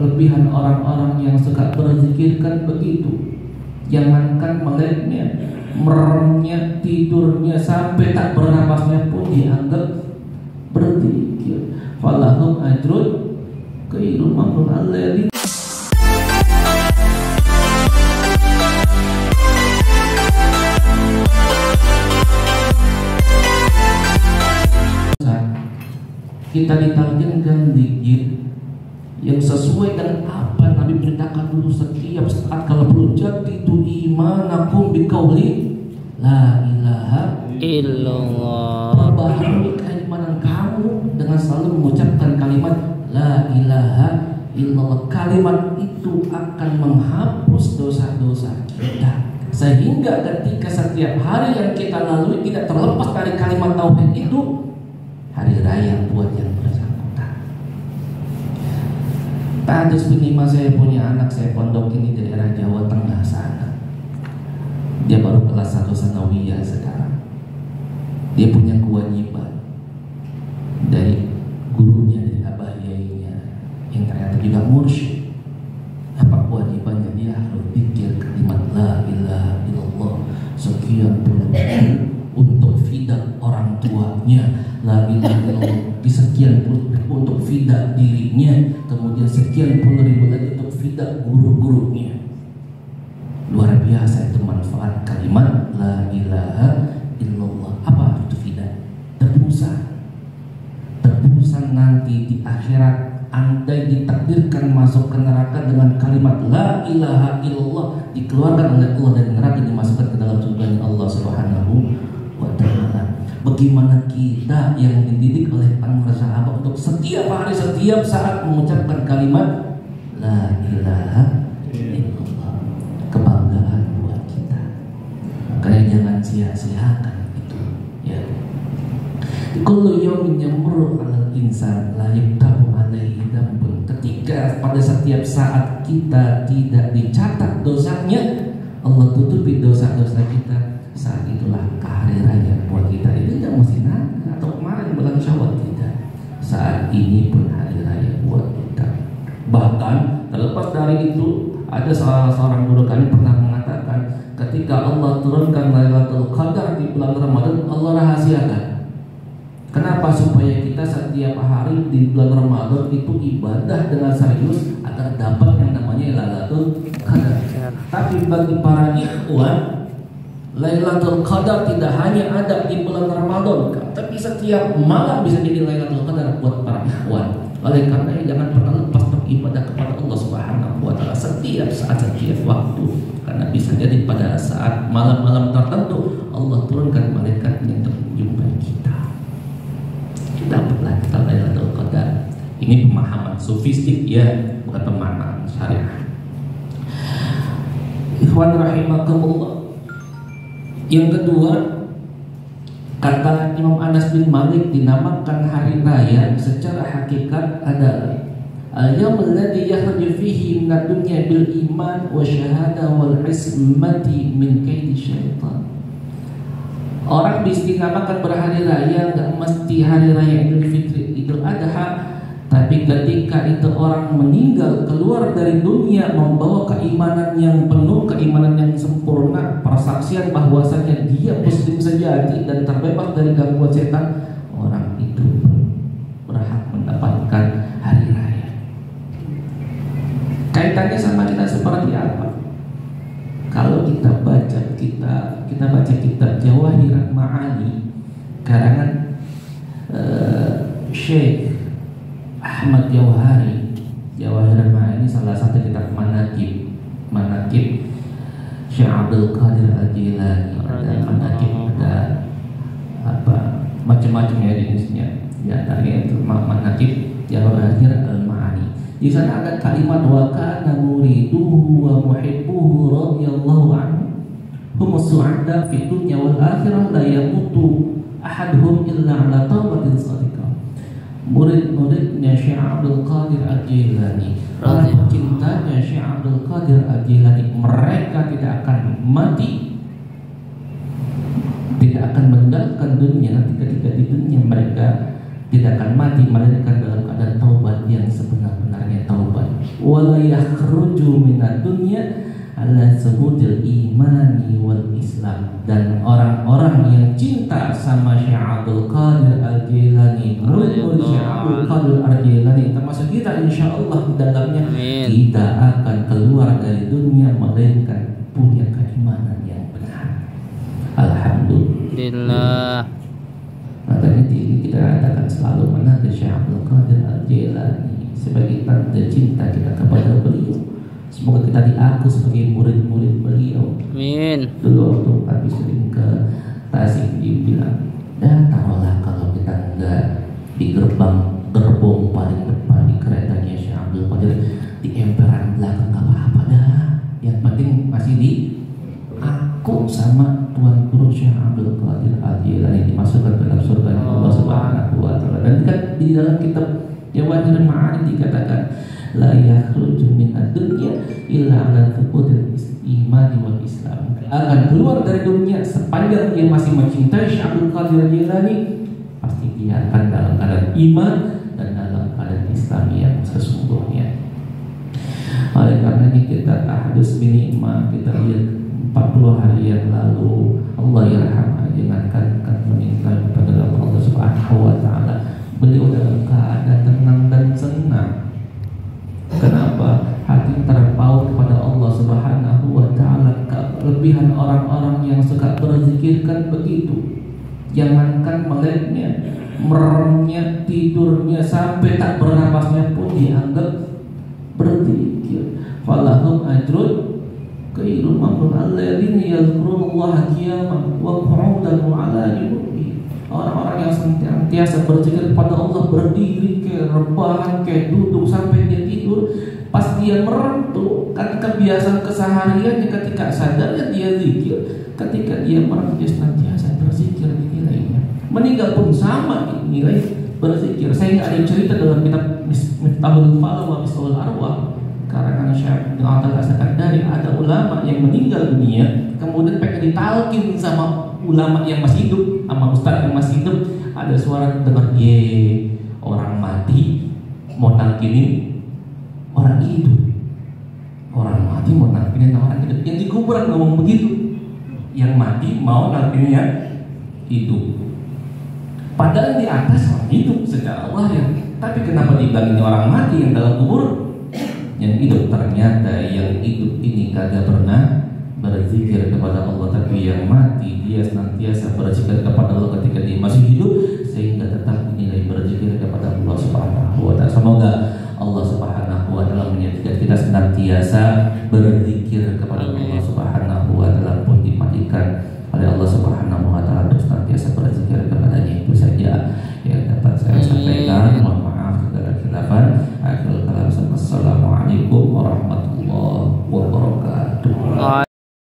kelebihan orang-orang yang suka berzikir kan begitu. Jangankan meleknya, meremnya, tidurnya, sampai tak bernafasnya pun dianggap berzikir. Falahum ajrun ghairu mamnun alladzi kita ditalkinkan zikir yang sesuai dengan apa Nabi perintahkan dulu setiap saat kalau berucap itu imanakum biqauli la ilaha illallah. Perbaharui keimanan kamu dengan selalu mengucapkan kalimat la ilaha illallah. Kalimat itu akan menghapus dosa-dosa kita, sehingga ketika setiap hari yang kita lalui tidak terlepas dari kalimat tauhid itu, hari raya buat yang bersangkutan. Tadi minimal saya punya anak, saya pondokin di daerah Jawa Tengah sana. Dia baru kelas 1 sanawiyah sekarang. Dia punya kewajiban dari gurunya, dari abah yainya, yang ternyata juga mursyid. Apa kewajibannya? Dia harus zikir kalimat la ilaha illallah sekian puluh untuk fida orang tuanya, la ilaha illallah di sekian puluh untuk fida dirinya, kemudian sekian puluh ribu lagi untuk fida guru-gurunya. Luar biasa itu manfaat kalimat la ilaha illallah. Apa itu fida? Tebusan. Tebusan nanti di akhirat, andai ditakdirkan masuk ke neraka dengan kalimat la ilaha illallah, dikeluarkan oleh Allah dari neraka, dimasukkan ke dalam surga Allah Subhanahu wa ta'ala. Bagaimana kita yang dididik oleh para sahabat untuk setiap hari, setiap saat mengucapkan kalimat la ilaha illallah. Kebanggaan buat kita. Makanya jangan sia-siakan itu, ya. Kullu yawmin yamurru 'alal insan la yaktabu 'alaihi dzambun. Ketika pada setiap saat kita tidak dicatat dosanya, Allah tutupi dosa-dosa kita. Saat itulah hari raya buat kita. Itu tidak mesti nanti atau kemarin bulan Syawal, tidak. Saat ini pun hari raya buat kita. Bahkan terlepas dari itu, ada seorang guru kami pernah mengatakan, ketika Allah turunkan Lailatul Qadar di bulan Ramadan, Allah rahasiakan. Kenapa? Supaya kita setiap hari di bulan Ramadan itu ibadah dengan serius agar dapat yang namanya Lailatul Qadar. Tapi bagi para ikhwan, Lailatul Qadar tidak hanya ada di bulan Ramadan, tapi setiap malam bisa jadi Lailatul Qadar buat para ikhwan. Oleh karena jangan pernah lepas beribadah kepada Allah Subhanahu wa ta'ala setiap saat, setiap waktu. Karena bisa jadi pada saat malam-malam tertentu Allah turunkan malaikat untuk menjumpai kita. Dapatlah kita Lailatul Qadar. Ini pemahaman sufistik, ya, bukan pemahaman syariah. Ikhwan rahimakumullah. Yang kedua, kata Imam Anas bin Malik, dinamakan hari raya secara hakikat adalah al-yawm alladhi yakhruju fihi min ad-dunya bil iman wa syahadah wal ismati min kaidi syaitan. Orang bisa dinamakan berhari raya, enggak mesti hari raya Idul Fitri, Idul Adha, tapi ketika itu orang meninggal keluar dari dunia membawa keimanan yang penuh, keimanan yang sempurna, persaksian bahwasanya dia muslim sejati dan terbebas dari gangguan setan, orang itu berhak mendapatkan hari raya. Kaitannya sama kita seperti apa? Kalau kita baca kitab Jawahirat Ma'ani karangan Syekh Ahmad Jauhari. Jawahirat Ma'ani salah satu kitab manaqib Syekh Abdul Qadir Al-Jilani. Ada manaqib, ada apa macam-macam ya jenisnya. Ya, tadi itu manaqib Jawahirat Al-Ma'ani. Di sana ada kalimat wa kana muriduhu wa muhibbuhu radhiyallahu anhu hum su'ada fi dunya wal akhirah la yamutu ahaduhum illa ala taubatin shadiqah. Murid-muridnya Syekh Abdul Qadir Al-Jilani, para pecintanya Syekh Abdul Qadir Al-Jilani, mereka tidak akan mati, tidak akan meninggalkan dunia. Nanti ketika di dunia mereka tidak akan mati, melainkan dalam keadaan taubat yang sebenar-benarnya taubat. wala yakhruju minad dunya ala subutil imani wal Islam. Dan orang-orang yang cinta sama Syekh Abdul Qadir Al-Jilani, murid-murid Syekh Abdul Qadir Al-Jilani, termasuk kita insyaallah di dalamnya, kita akan keluar dari dunia melainkan punya keimanan yang benar. Alhamdulillah. Makanya kita katakan selalu menanti Syekh Abdul Qadir Al-Jilani sebagai tanda cinta kita kepada beliau. Semoga kita diaku sebagai murid-murid beliau. Amin. Dulu waktu kami sering ke Tasik, dia bilang, "Dan taruhlah kalau kita enggak di gerbong paling depan di keretanya Syekh Abdul Qadir, di emperan belakang enggak apa-apa dah. Yang penting masih di aku sama Tuan Guru Syekh Abdul Qadir Al-Jilani dimasukkan ke dalam surga Allah Subhanahu wa taala." Dan kan di dalam kitab Jawahirul Ma'ani dikatakan, la yakhruju min ad-dunya illa ala thubutil imani wal Islam. Akan keluar dari dunia sepanjang dia masih mencintai Syekh Abdul Qadir Jilani, pasti dia akan dalam keadaan iman dan dalam keadaan Islam yang sesungguhnya. Oleh karenanya kita tahdus binikmah, kita lihat 40 hari yang lalu Allah yarhamah jangankan meninggal pada Allah Subhanahu wa taala, beliau dalam keadaan tenang dan senang. Kenapa? Hati terpaut kepada Allah Subhanahu wa taala. Kelebihan orang-orang yang suka berzikirkan begitu. Jangankan meleknya, meremnya, tidurnya, sampai tak bernafasnya pun dianggap berzikir. Falahum ajrun ghairu mamnun alladzina yadhkurullaha qiyaman wa qu'udan wa 'ala junubihim. Orang-orang yang senantiasa berzikir kepada Allah, berdiri kayak rebahan, kayak duduk sampai dia tidur. Pas dia merem tuh kan kebiasaan kesehariannya, ketika sadar ya dia zikir, ketika dia merem dia senantiasa berzikir nilainya. Meninggal pun sama nilai berzikir. Saya nggak ada cerita dalam kitab Miftahul Falah wa Miftahul Arwah karangan Syekh Abdul Al-Sakandari, ada ulama yang meninggal dunia kemudian pengen ditalkin sama ulama yang masih hidup, sama ustaz yang masih hidup. Ada suara dengar, ye, orang mati mau nangkinin orang hidup, orang mati mau nangkinin orang hidup. Yang di kuburan ngomong begitu, yang mati mau nangkinin hidup, padahal di atas orang hidup secara lahir. Tapi kenapa dibilangin orang mati yang dalam kubur? Yang hidup, ternyata yang hidup ini kagak pernah berzikir kepada Allah, tapi yang mati dia senantiasa berzikir kepada Allah ketika dia masih hidup, sehingga tetap dinilai berzikir kepada Allah Subhanahu wa taala. Semoga Allah Subhanahu wa taala menjadikan kita senantiasa berzikir kepada Allah